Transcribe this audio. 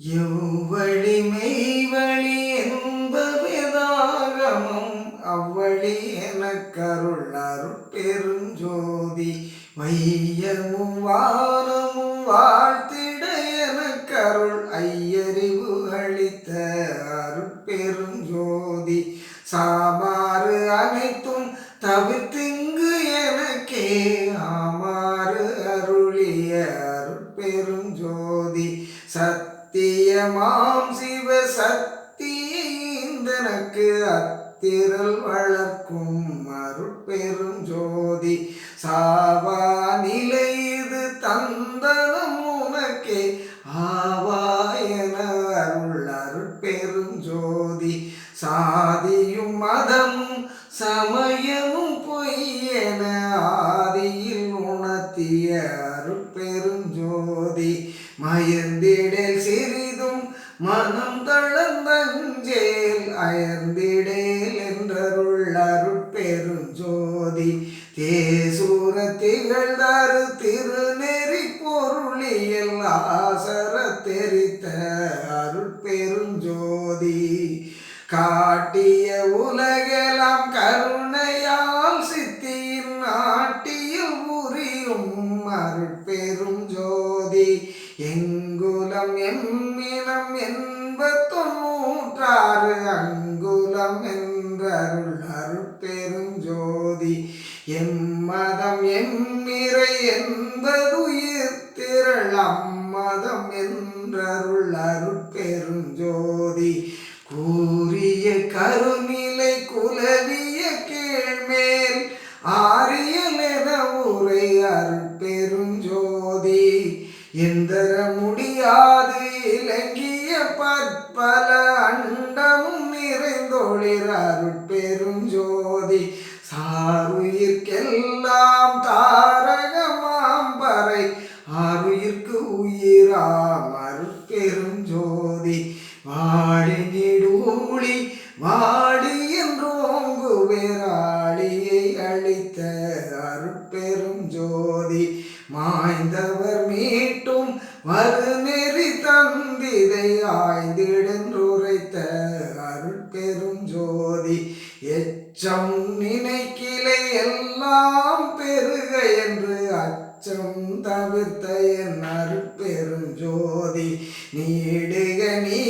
எவ்வழி மெய்வழி என்பவேதாகமம் அவ்வழி எனக்கருள் அருட்பெருஞ்சோதி வையமும் வானமும் வாழ்த்திட எனக்கருள் ஐயறிவு அளித்த அருட்பெருஞ்சோதி சாமாறு அனைத்தும் தவிர்த்திங்கு எனக்கே ஆமாறு அருளிய அருட்பெருஞ்சோதி சத்தியமாம் சிவ சக்தியேந்தனக்கு அத்திரல் வளர்க்கும் அருட்பெருஞ்சோதி சாவா நிலை இது தந்தனம் உனக்கே ஆவாயன அருள் அருட்பெருஞ்சோதி சாதியும் மதமும் சமயமும் பொய்யென ஆதியில் உணர்த்திய அருட்பெருஞ்சோதி மயர்ந்திடேல் சிறிதும் மனம் தளர்ந்தஞ்சேல் அயர்ந்திடேல் என்றருள் அருட்பெருஞ்சோதி தேசூர திகழ்ந்தாரு திருநெறி பொருளியல் ஆசர தெரித்த அருட்பெருஞ்சோதி காட்டிய உலகெல்லாம் கருணையால் சித்தியின் நாட்டியில் உரியும் அருட்பெருஞ்சோதி எங்குலம் எம்மினம் என்பத்தொன்னூற்றாறு அங்குலம் என்றருள் அருட்பெருஞ்சோதி எம்மதம் எம்மிறை என்பதுயிர் திரள் அம்மதம் என்றருள் அருட்பெருஞ்சோதி கூறிய கருநிலை குலவிய கீழ்மேல் ஆரியலென உரை அருட்பெருஞ்சோதி எந்தர முடியாது இலங்கிய பற்பல அண்டமும் நிறைந்தொழிர் அருட்பெருஞ்சோதி சாருயிர்க்கெல்லாம் தாரகமாம் பறை ஆருயிர்க்கு உயிராம் அருட்பெருஞ்சோதி வாழி நீடூழி வாடி என்றோங்கு வேறாளியை அளித்த அருட்பெருஞ்சோதி மாய்ந்தவர் மீட்டும் மறுநெறி தந்திதை ஆய்ந்திடென்றுரைத்த அருட்பெருஞ்சோதி எச்சம் நினைக்கிலை எல்லாம் பெருக என்று அச்சம் தவிர்த்த என் அருட்பெருஞ்சோதி நீடுக நீ